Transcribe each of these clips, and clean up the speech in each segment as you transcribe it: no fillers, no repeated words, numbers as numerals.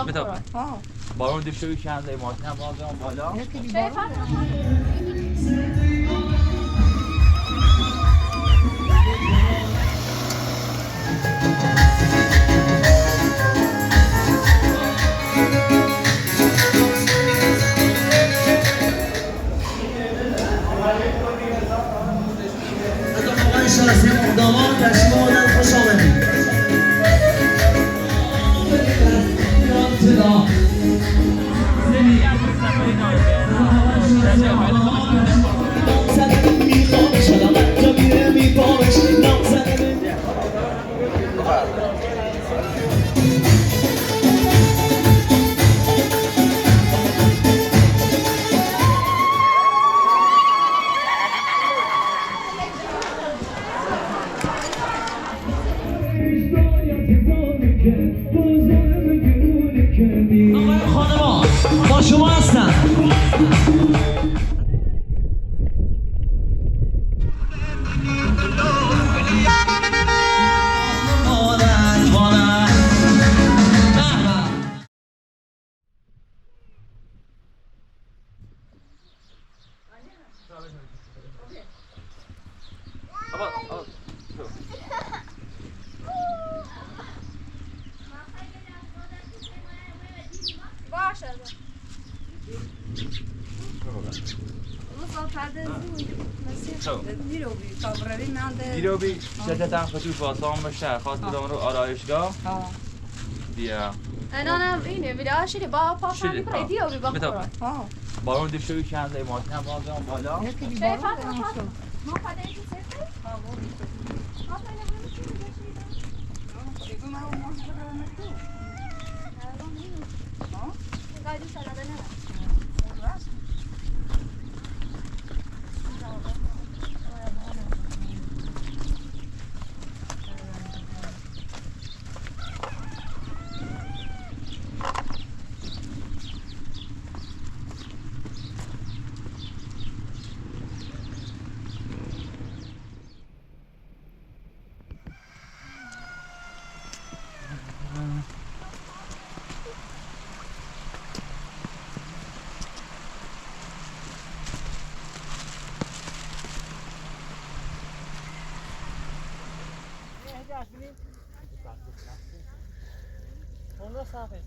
بتا بارون دیپ شوی کنده ماشین هم باز بالا شناسی مقدمان تشریف آوردن خوش آمدید. خانمان با شما هستم. دیروبی شدتن خطوط واسه شهر خواست بدون رو آرایشگاه بیا انا اینه ویدیو شده با پاپا میکنه دیروبی با خورد بارون دیپ شوی کنده ماشین هم باز بالا ما پدری تو سرته؟ اون صفحه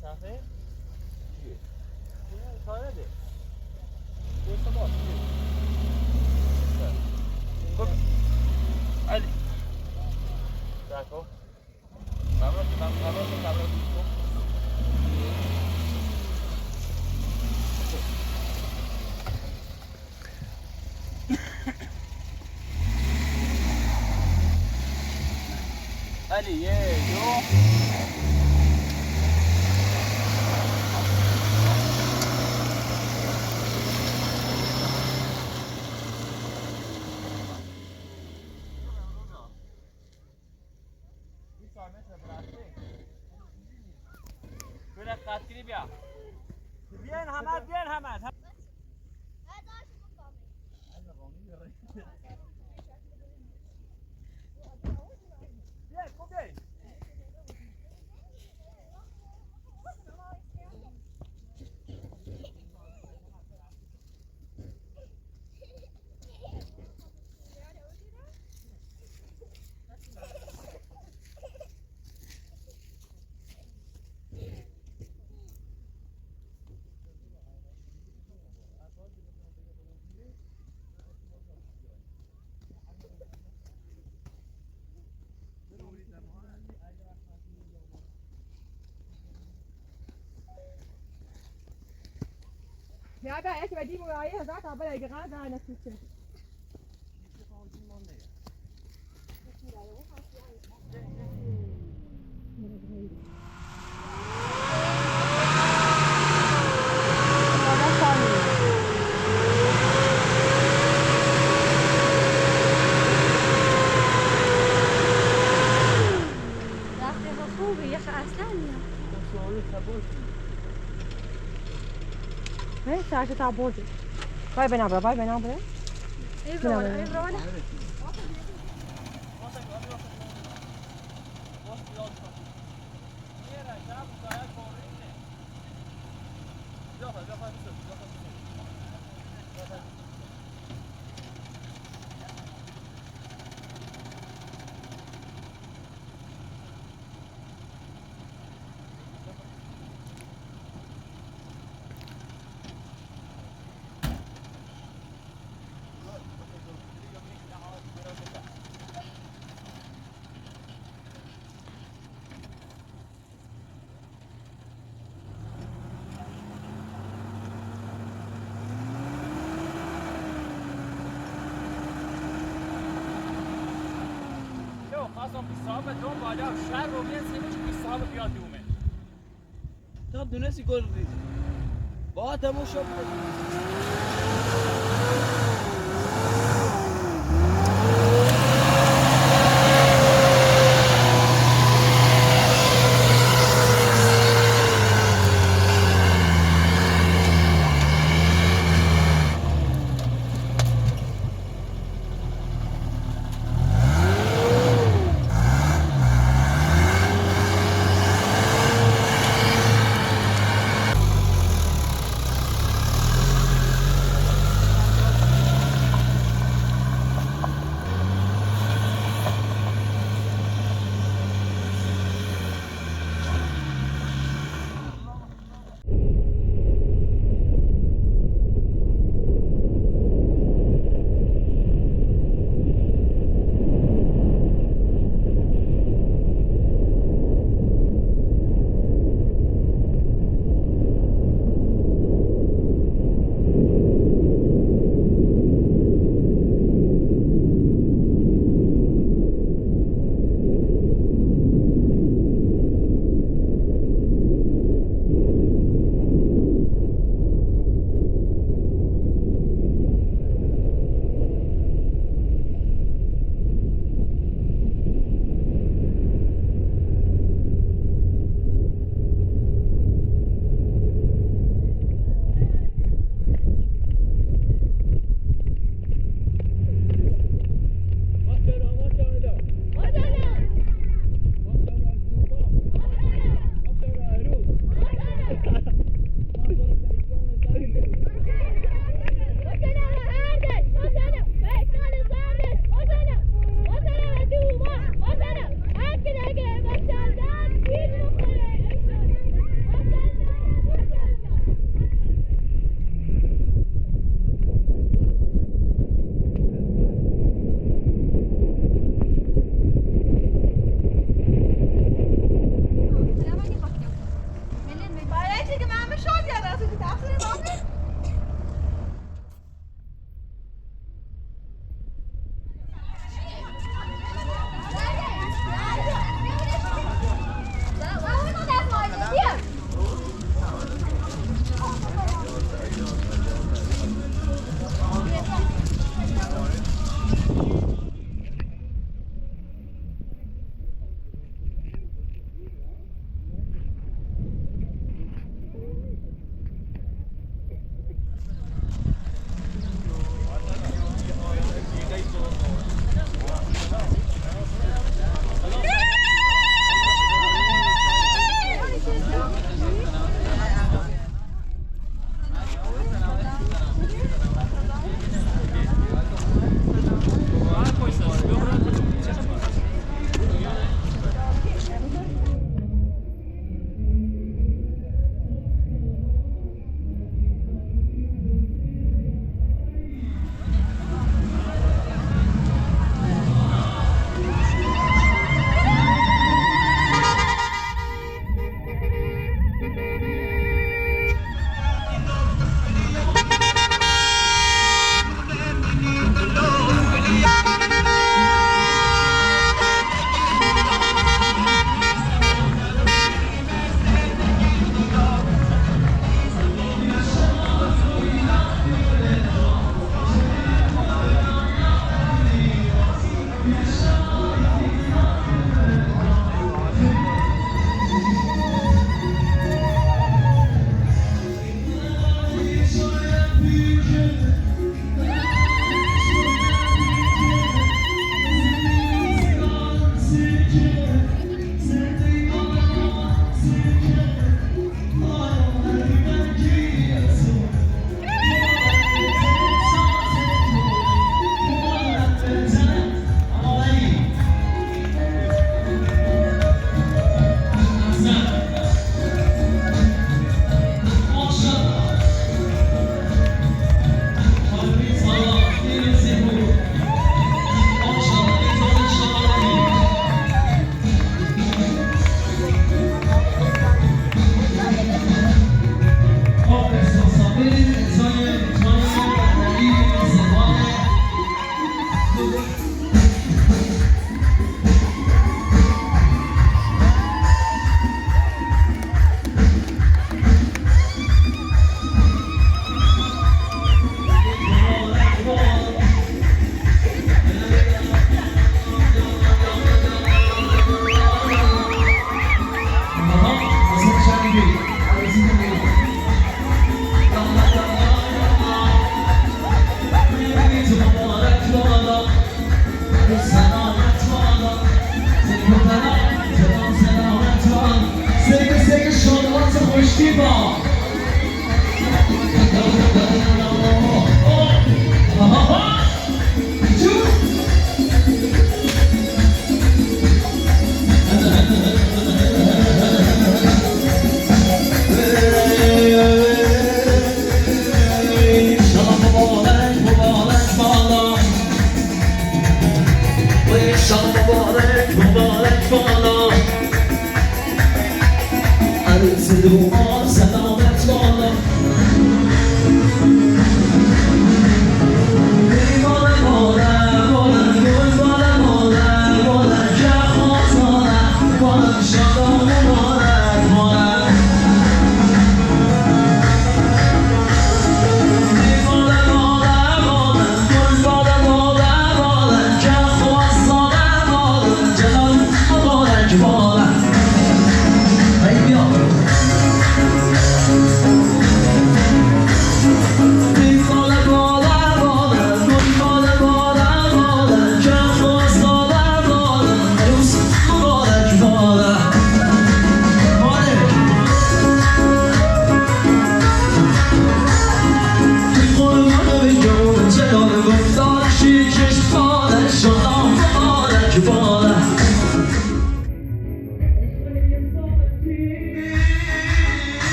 چیه؟ کاره ده خب علی دکو ممنون علی یه دو بیاین همه Ja, da ist bei die, wo er sagt, aber der gerade eine Küche. Ne, sage da Boden. Vai bene, vai bene. Ibrona. خواستم پیش صاحب دوم بالا شهر رو بیان سیمه چون پیش صاحب بیاد دومه طب دونستی گل ریز با تماشا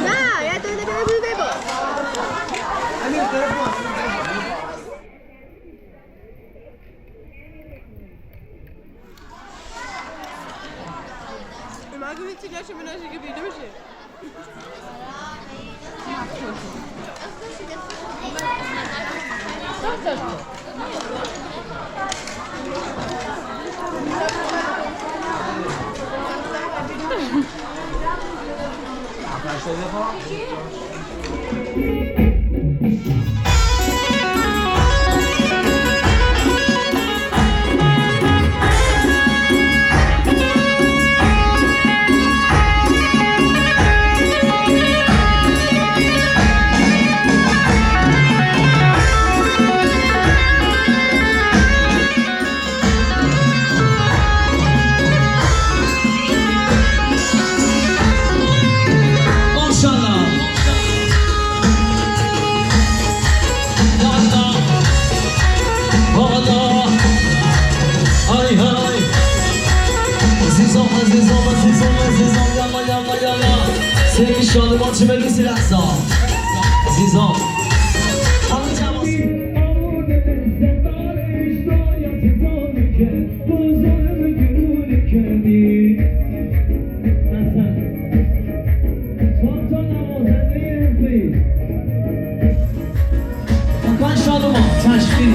نه یه دونه ببر مگه هیچی نشه مناشه که بیده بشه شادمان چه بگیسی رقصا عزیزان همه تماسی من شادمان تشکیل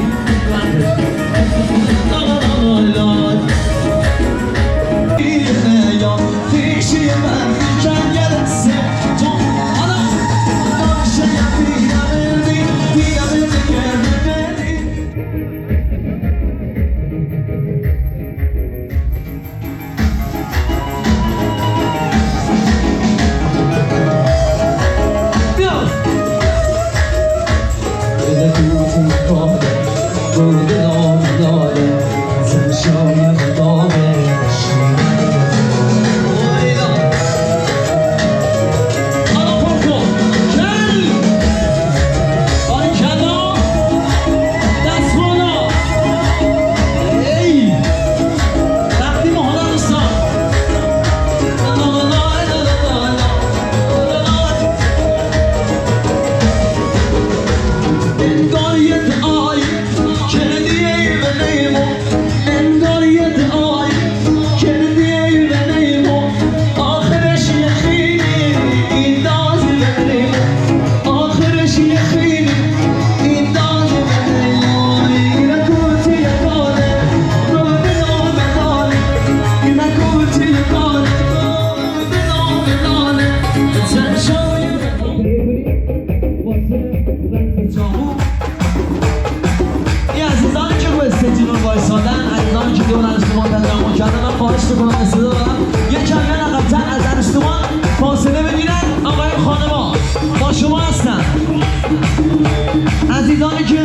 عزیزانی که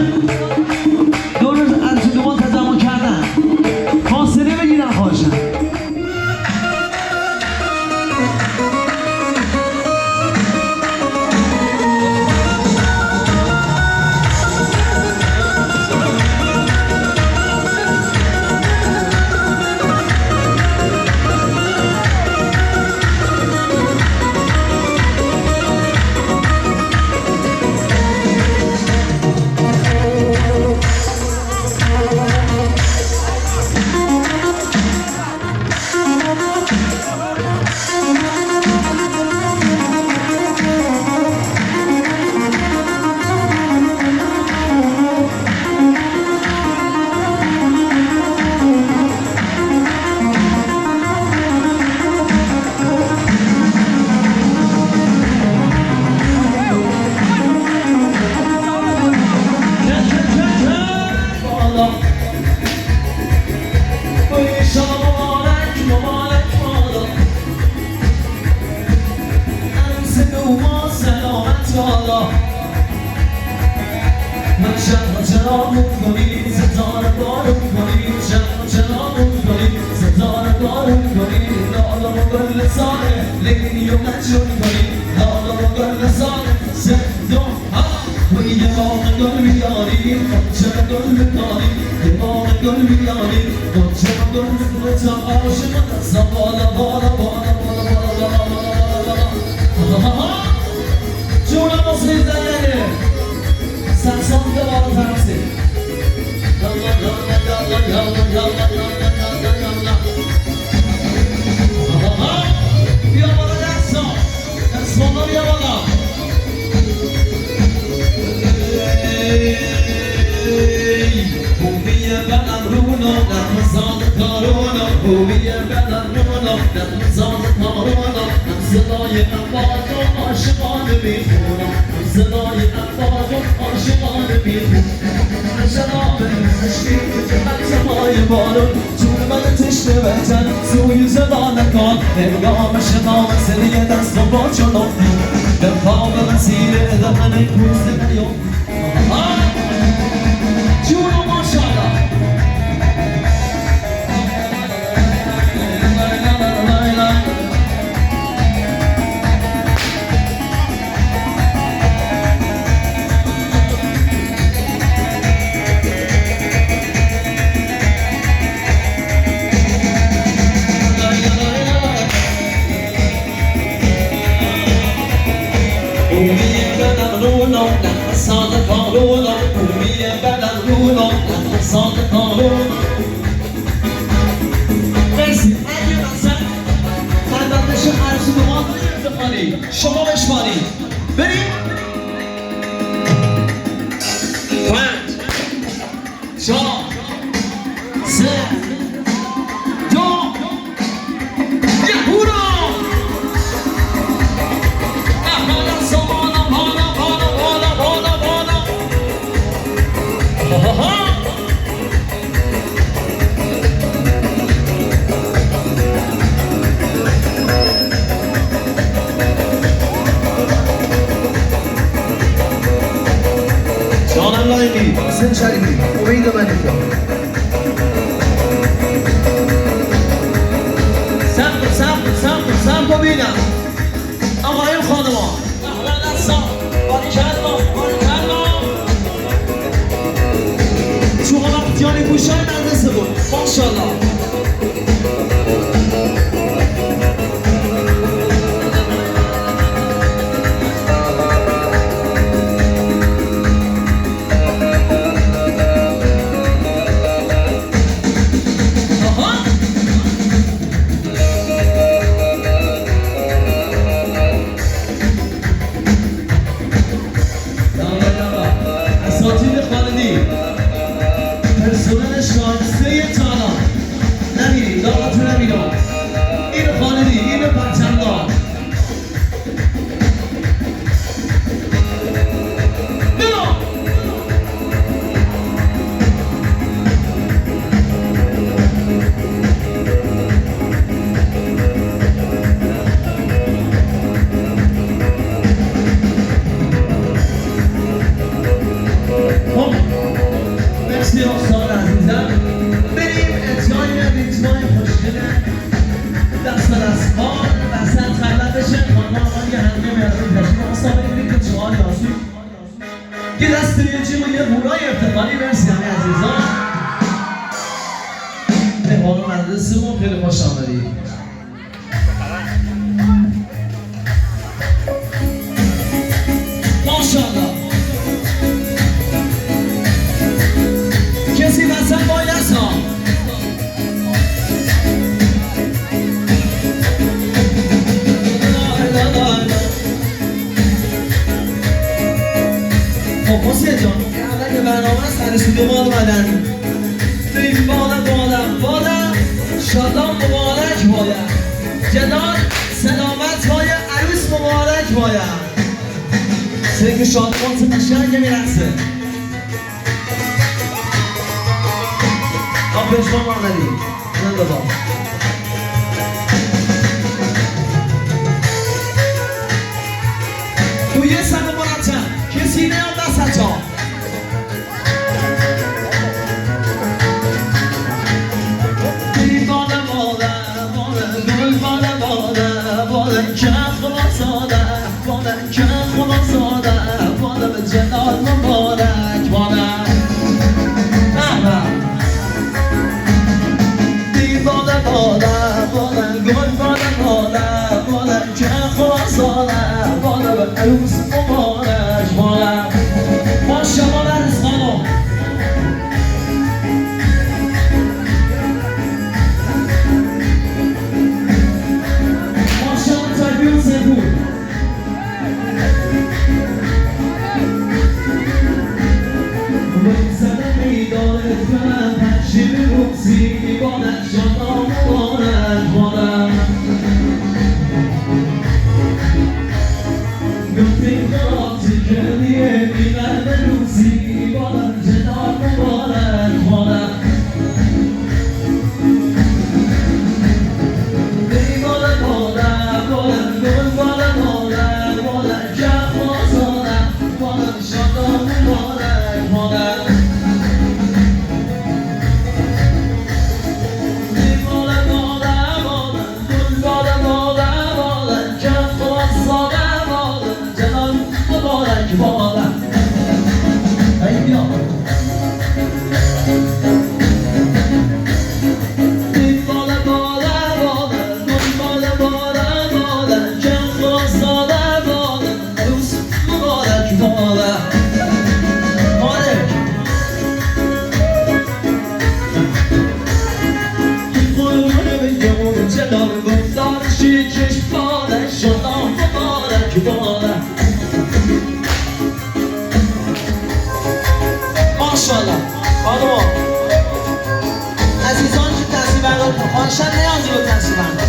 دور از دومان تضامن کردن فاصله بگیرن خواهشن جون مصری زنیه سنسان دوار ترسی بیا بالا دستا دستمانا بیا بالا خوبیه بدن رونا نمزان کارونا خوبیه بدن رونا نمزان کارونا صدای انباز و عاشقانه میخونم صدای انباز و عاشقانه میخونم شراب عشقی که حتمای بارون جون من تشنه بهتن سوی زدا نکن نگام شنام سریع دست و با جلو به خواب مسیر دهن کوز نیام جون و ماشاءالله شما بشمارید بریم 5 4 3 2 1 هورا بالا سوالا بالا بالا بالا بالا بالا جانم لایمی حسین شریفی امید ملیکا سمت ببینم آقایون خانمان احمد دستان باریکلا چون وقتیانی پوشای مدرسه بود ماشاءالله پرسونل شانسه تانا نمیریم داغتو نمیرم اینو خالدی اینو پرچمدار مرسی آسان عزیزم بریم اتیای ریتمای خوشگله دست دستان وسط خلط بشه خانمان یه هنگه میرزیم تشکیل آسان بریم که چهار یاسو یه دست ریجیم و یه هورای ارتقالی مرسی همه عزیزان مهمان مدرسه ما خیلی خوش آمدید ماشاءالله کسی وسط وای نسا خب حسین جان اول که برنامه است هر استودیو ما اومدن بریم بالا شادان مبارک باید جدال سلامت های عروس مبارک باید سرک شادمان قشنگ میرسه پشمان ماندی من بابا تو یه سن مرتب کسی نیام دست ها بی بالا گل بالا کم خلاصاده بالا به جلال مبارک بالا بالا گل بالا که خلاصانه عروس مبارک مادر ما شما برس خانم ما شما تربیون سپور زدن میدانت کنم پنشی روزی میبانت شما مبارک مادر گفتیم خواهی کردیه میبر به روزی بادم جناب مبارک مادر بیمال مادر بادم گل بادم مادر مادر کم بازارم بادم شادم مبارک مادر بیمال مادر بادم گل بادم مادر مادر کم بازارم مبارک مادر ای بیا این مادر مادر مادر مادر مادر مادر کم خواستادر مادر عروس مبارک مادر مالک این قربونه بگم جلال گفتار شیکش مادر شدام مبارک مادر ماشاءالله خانم عزیزان که تصویر بردار کن خواهشن نیازی به تصویر بردار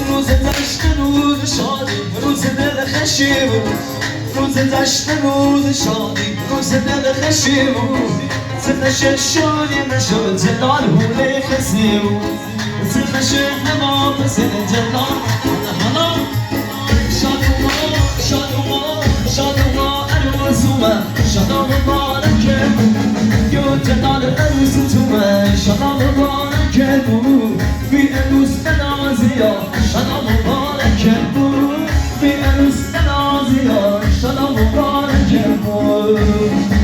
روز دشت روز شادی روز دل خشی بود روز دشت روز شادی روز دل خشی بود سفش شادی نشد جلال حوله خسی بود سفش هما پس جلال حالا شادوما عروس اومد شادا مبارکه گو جلال عروس تومه شادا مبارکه بود بی عروس بنازی ها شادا مبارکه بود بی عروس بنازی ها شادا مبارکه بود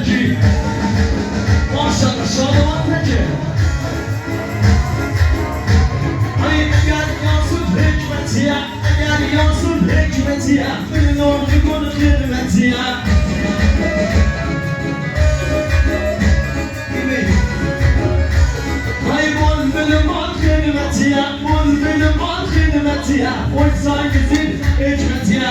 تجي ما شاء الله شادوان تجي اگر یاسود حکمتیه اگر یاسود حکمتیه من نور میکنم خدمتیه های بول بلمان خدمتیه بول بلمان خدمتیه اوی سایگزین حکمتیه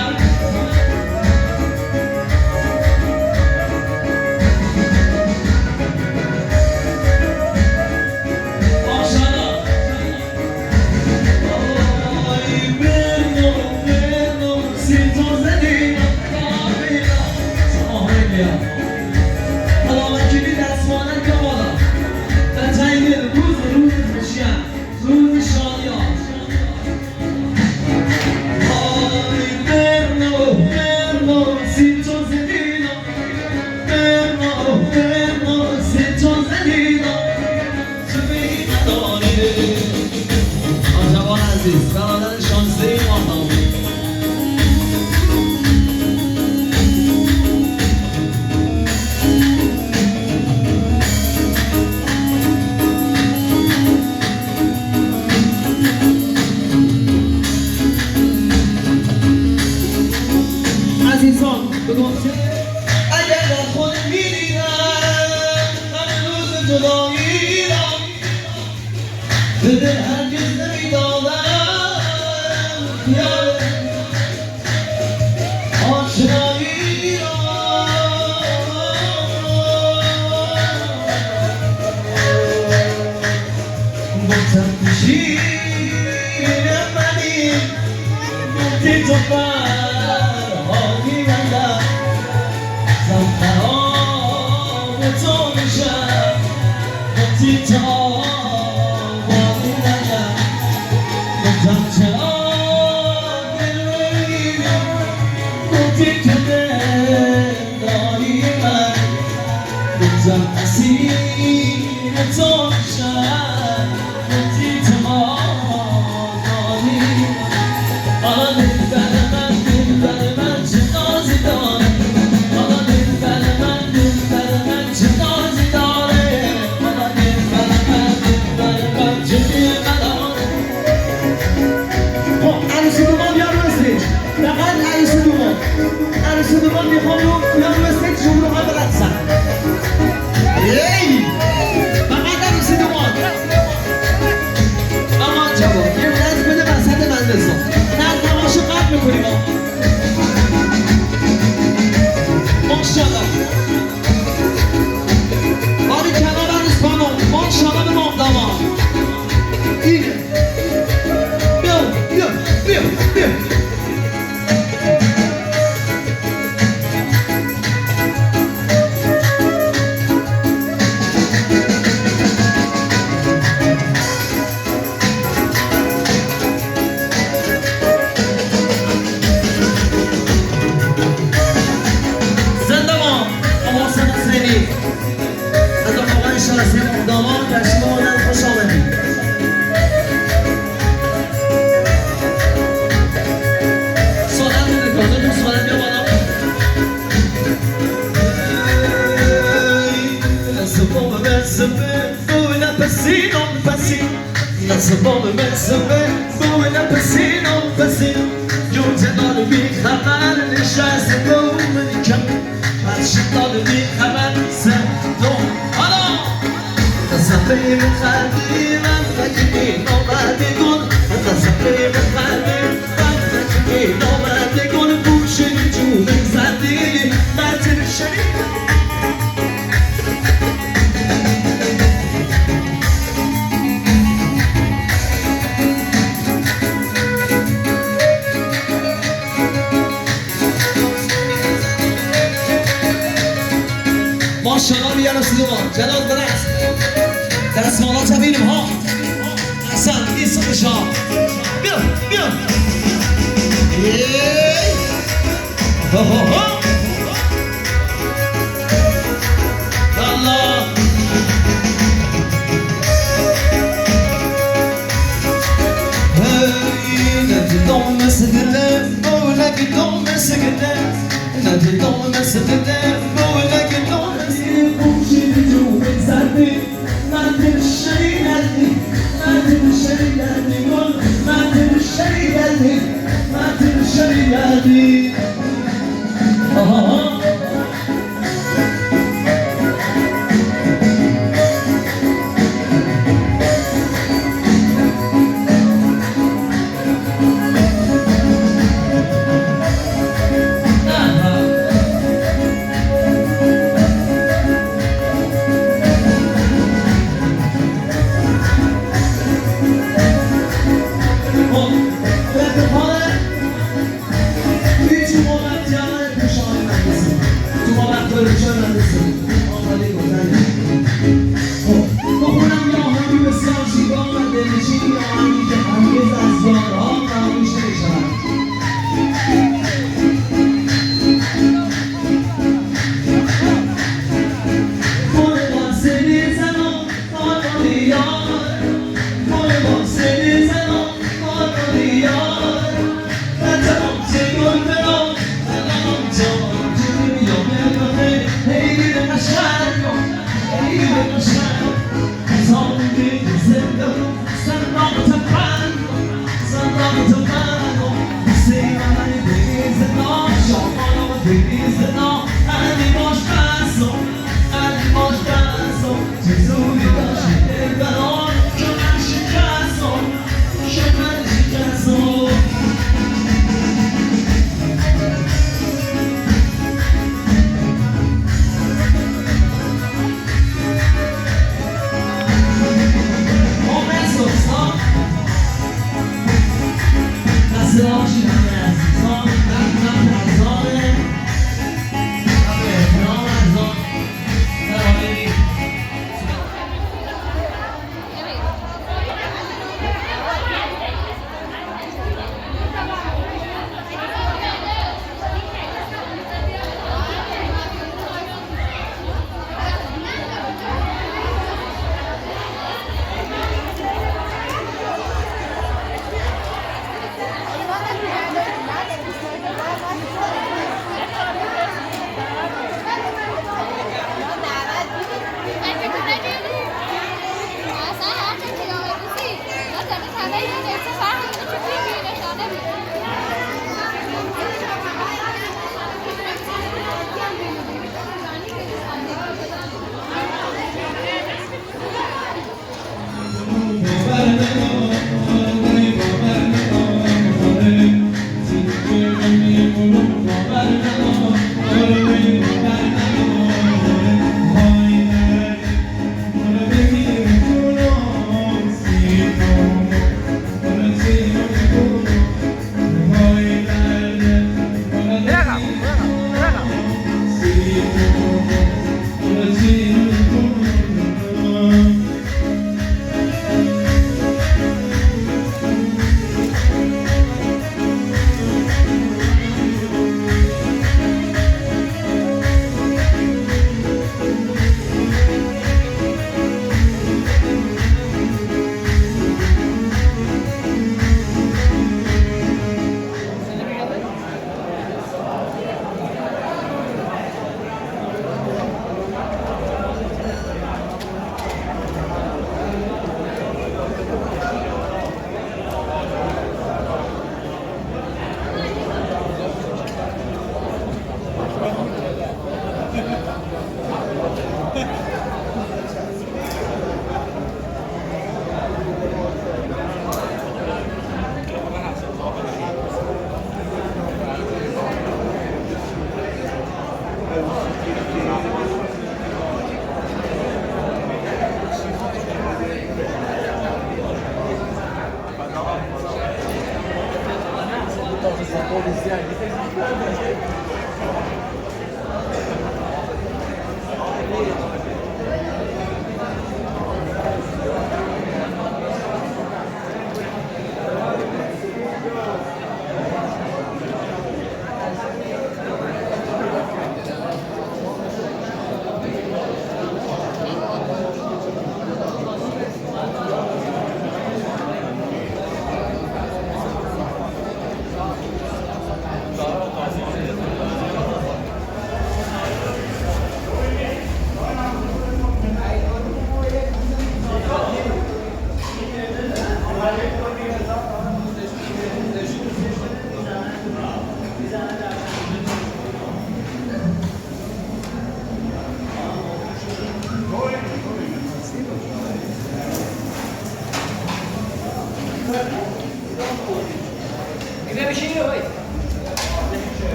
برادر شانزده ماه عزیزان بگم اگر با خود می‌دیدم همه روز جدایی را به دل هرگز نمی‌دادم یاد آشنایی را گفتم شیر منی گفتی تو فرهانی بندم زمخرام تو میشم گفتی تا بانی بندم گفتم چرا گفتی که داری من گفتم اسیر تو میشم گفتی تمام حالا دلبر من چه نازی داره حالا دلبر من چه نازی داره حالا دلبر من چه نداره خب عروس دومان بیار رو استیج فقط عروس دومان میخوام رو بیار رو استیج شما رو ها برقصن فقط عروس دومان اما جواب یه نزد بده وسط مندرسا نه تماشا قد میکنیم ماشاءالله آری کنار عروس خانم ماشاءالله به مامداما اینه بیا بیا بیا بیا ماشاءالله بیارم سیدوان جلال برقص دستمالات بینیم ها احسن ایسا بشا بیا بیا ها ها ها الله هی ندیدم مثل دلم بولک دام مثل گلم ندیدم مثل دلم بولک دام مثل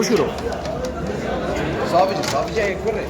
بشورو صافي جاي كوري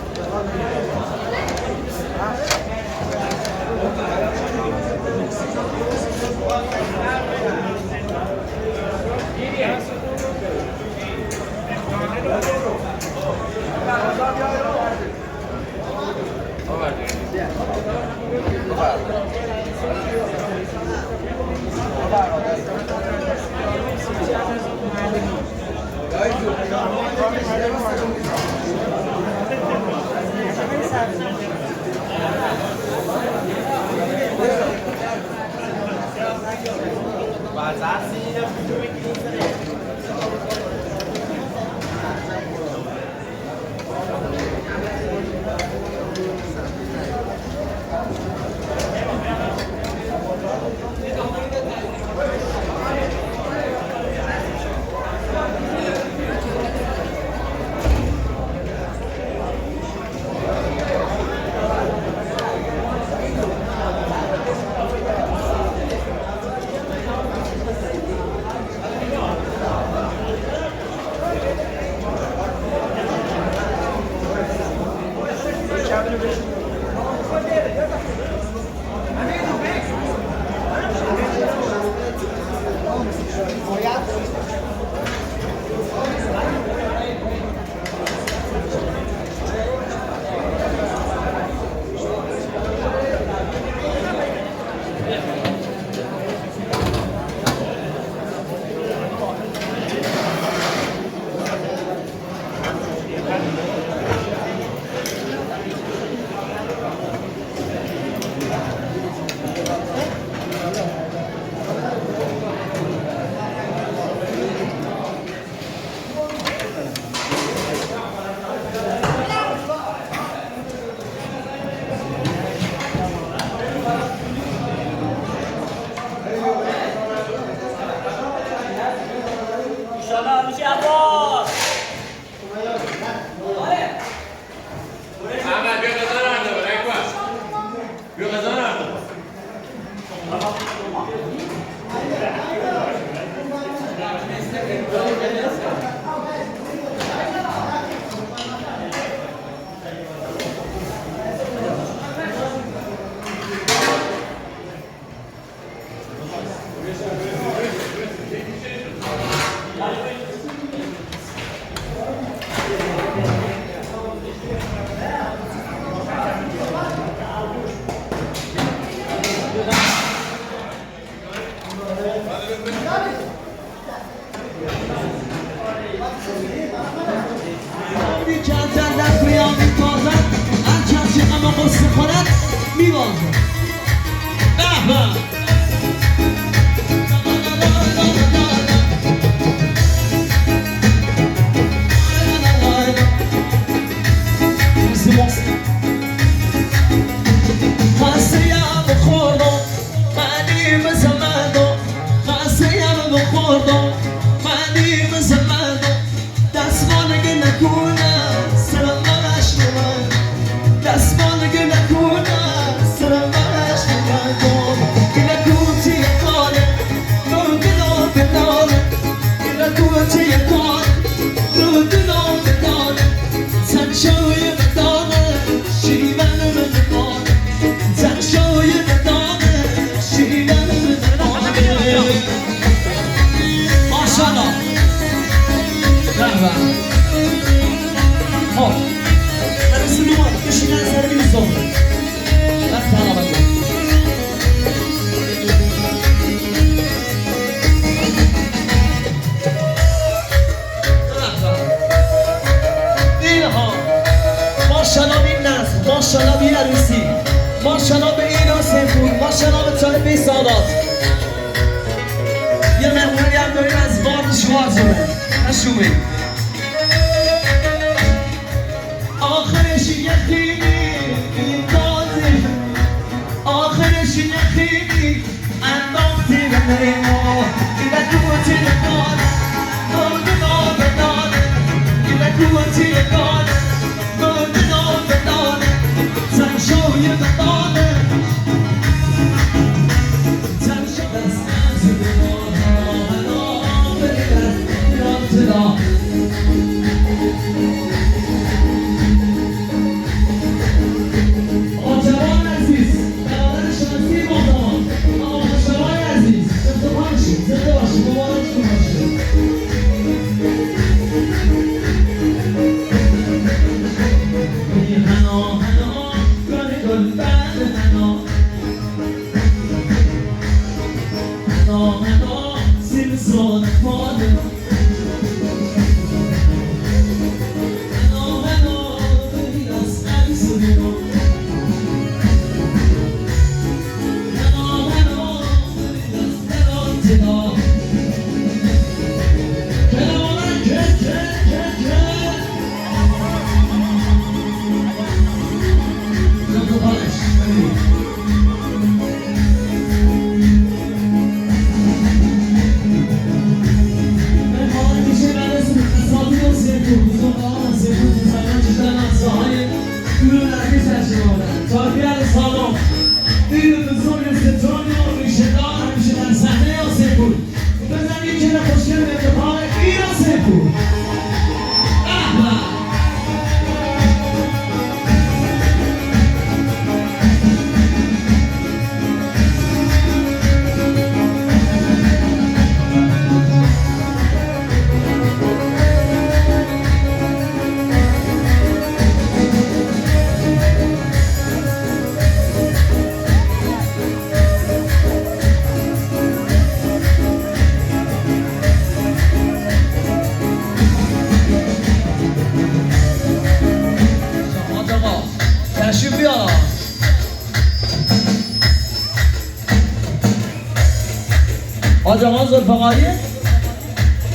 آجاقان زلفقاری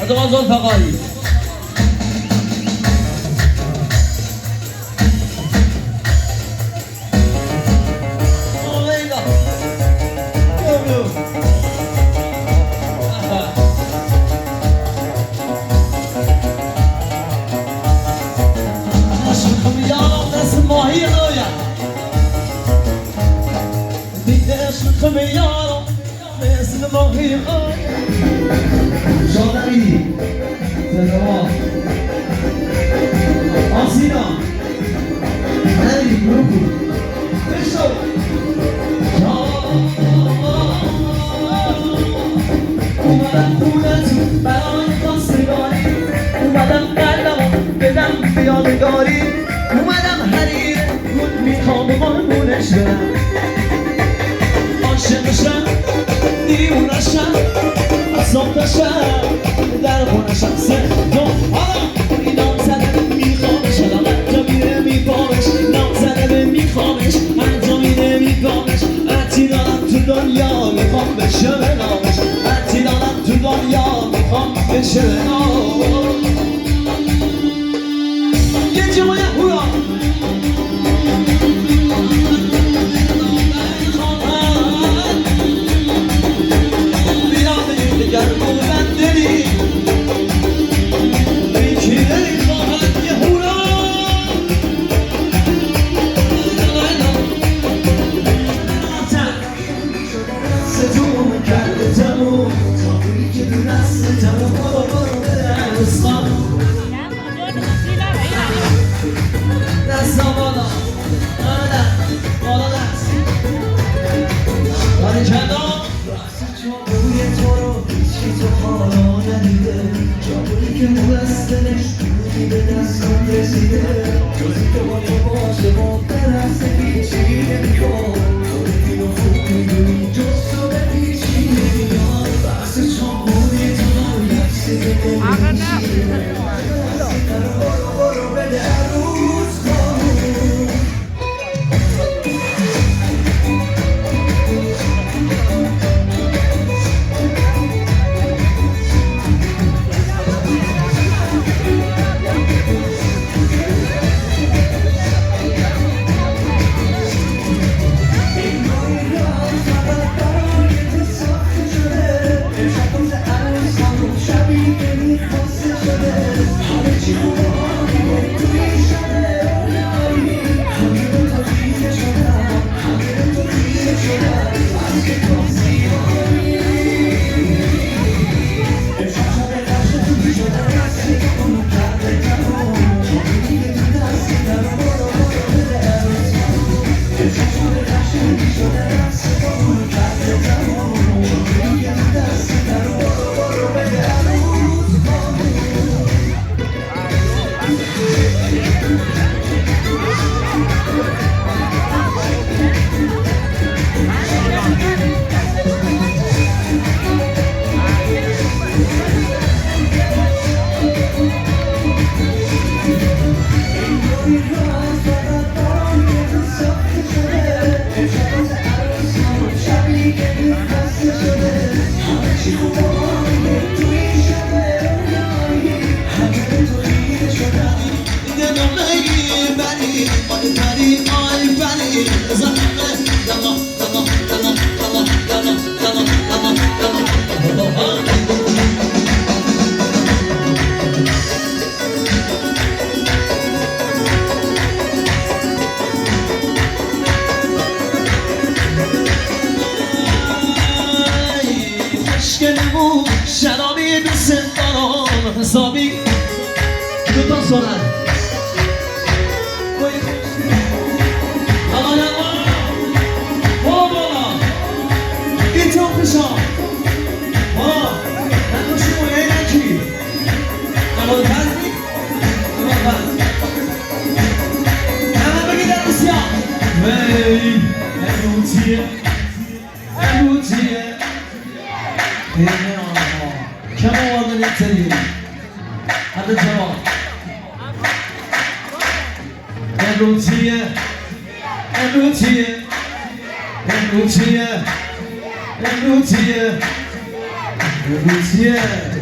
آجاقان زلفقاری اومدم خونتون برای خواستگاری اومدم قلبمو بدم به یادگاری اومدم حریر گل میخوام قربونش برم عاشقشم دیوونشم صبحشم در خونشم سه دو حالا این نام زده میخوامش حالا انجا میره میبامش نام زده میخوامش انجا میره میبامش حتی دارم تو دنیا میخوام بشه به نامش حتی دارم تو دنیا میخوام بشه به نامش یه جمعه هورا شرابی به سندان حسابی دوتا سنن آقا یا بابا این تو پیشان نکشی مویه نکی نمال پزی نمال پز همه بگی در روسیا وی امروتیه امروتیه كم وضع التدين هذا الجواب الروتية الروتية الروتية الروتية الروتية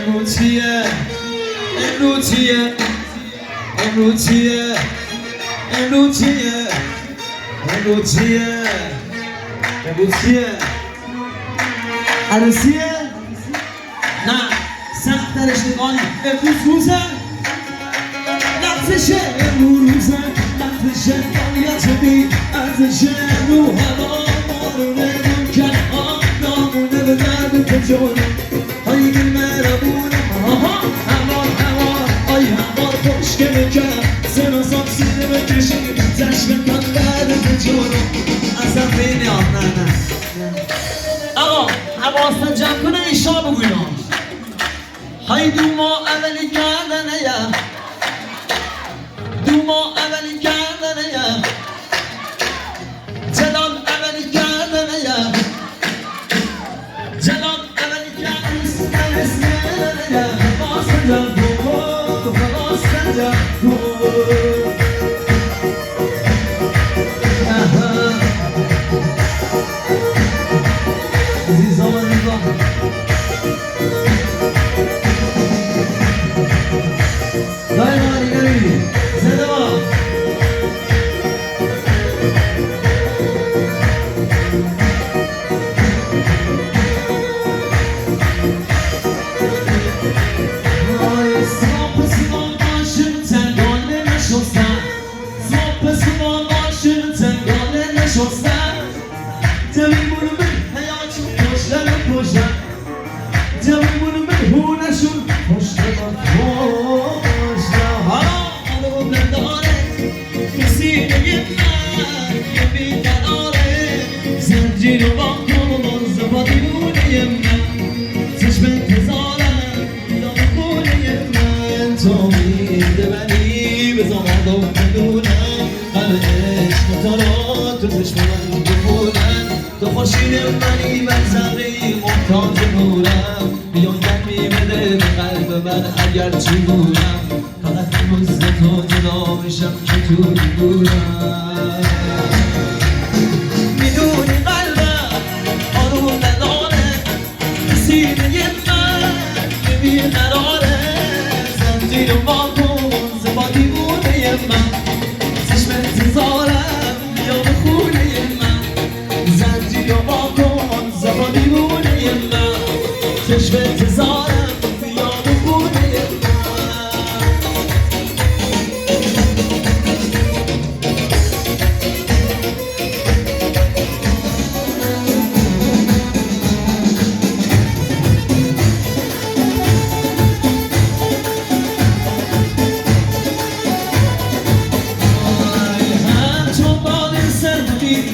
امروز چیه امروز چیه امروز چیه امروز چیه امروز چیه امروز چیه عروسیه نه سخترش نگاهی امروز روزه لحظشه امروزه لحظشه باید بی ارزشه رو هوا مارونه ممکن نامونه به درد کجون های گل مرمونه هوا آی هوا خوشگه بکن سنا ساکسیده بکشیم زشم کن درد کجون اصلا بینی آن نه آقا حواستن جمع کنه ایشا بگویم های دو ما اولی کردنه یا دو ما اولی کردنه یا جلال اولی کردنه یا جلال اولی کردنه یا حواستن جمع کن حواستن جمع کن عزیزام عزیزام دای ماری نمیدی زنده با صبح سیمان باشن تنگانه نشستن صبح سیمان باشن تنگانه نشستن جویمونو به حیاتشون پشتن و پشتن جویمونو به هونشون پشتن و پشتن حالا نداره کسی نگه من یه بیقراره زنجیر و با کن زبادیونه من چشم انتظارم دام خونه من تو میده منی به زمان بدونم همه عشق تو رو تو چشم من بخونم تو خوشین منی من زمین محتاج نورم بیان گرمی بده به قلب من اگر چی دورم فقط امروز تو جدا بشم که تو دورم میدونی قلبم آروم نداره سینه من بیقراره زنجیر و با کن زبا دیوونه من چشم انتظارم بیا به خونه من زنجیر و با کن زبا دیوونه من چشم انتظارم بیا به خونه من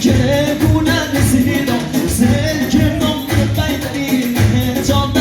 که گونه نسیدم سر که نام بینی جان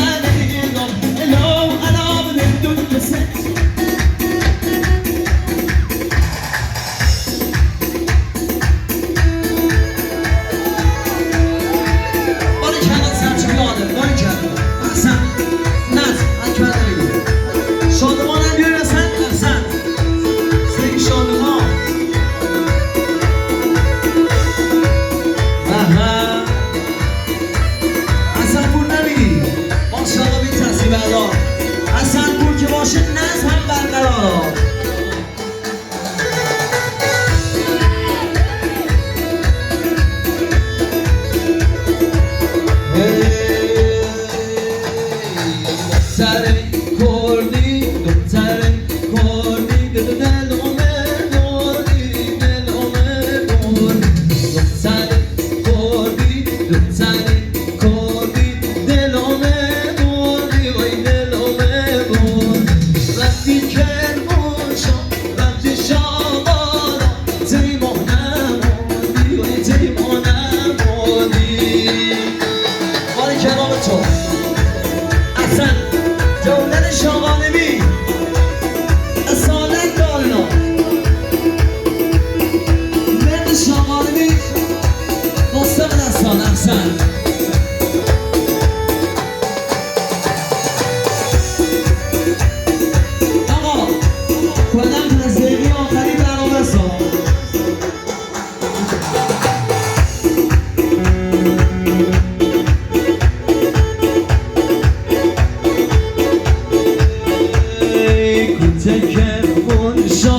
تکه منشا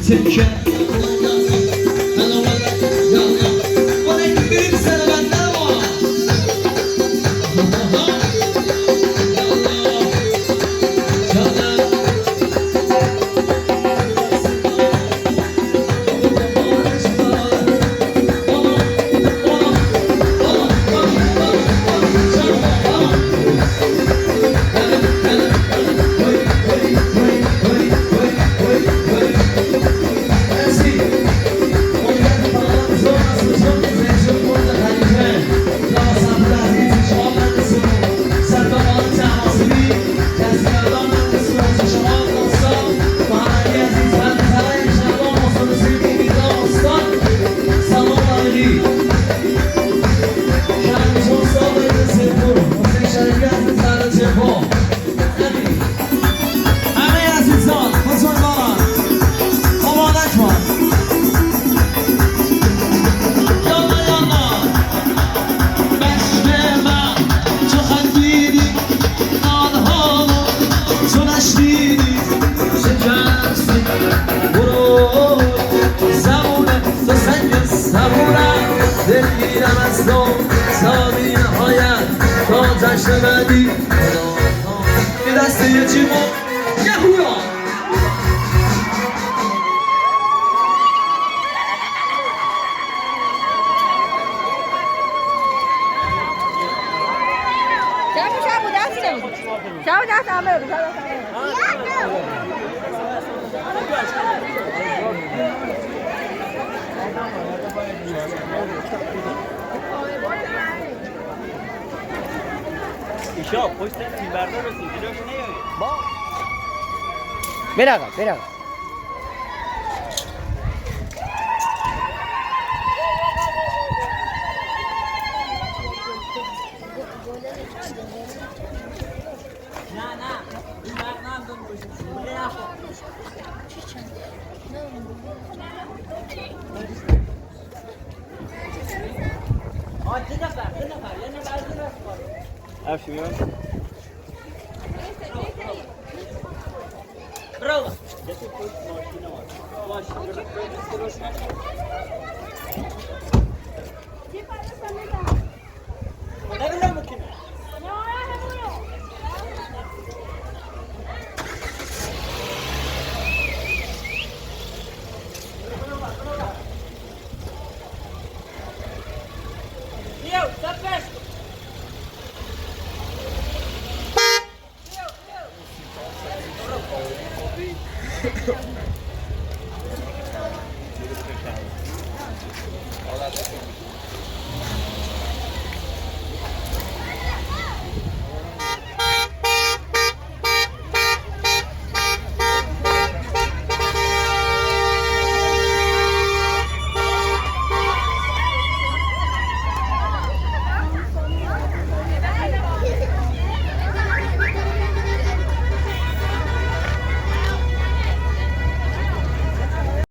تکه ایشا پشت این برده رسید جلوش نیایی با برقا افشی میان برو برقا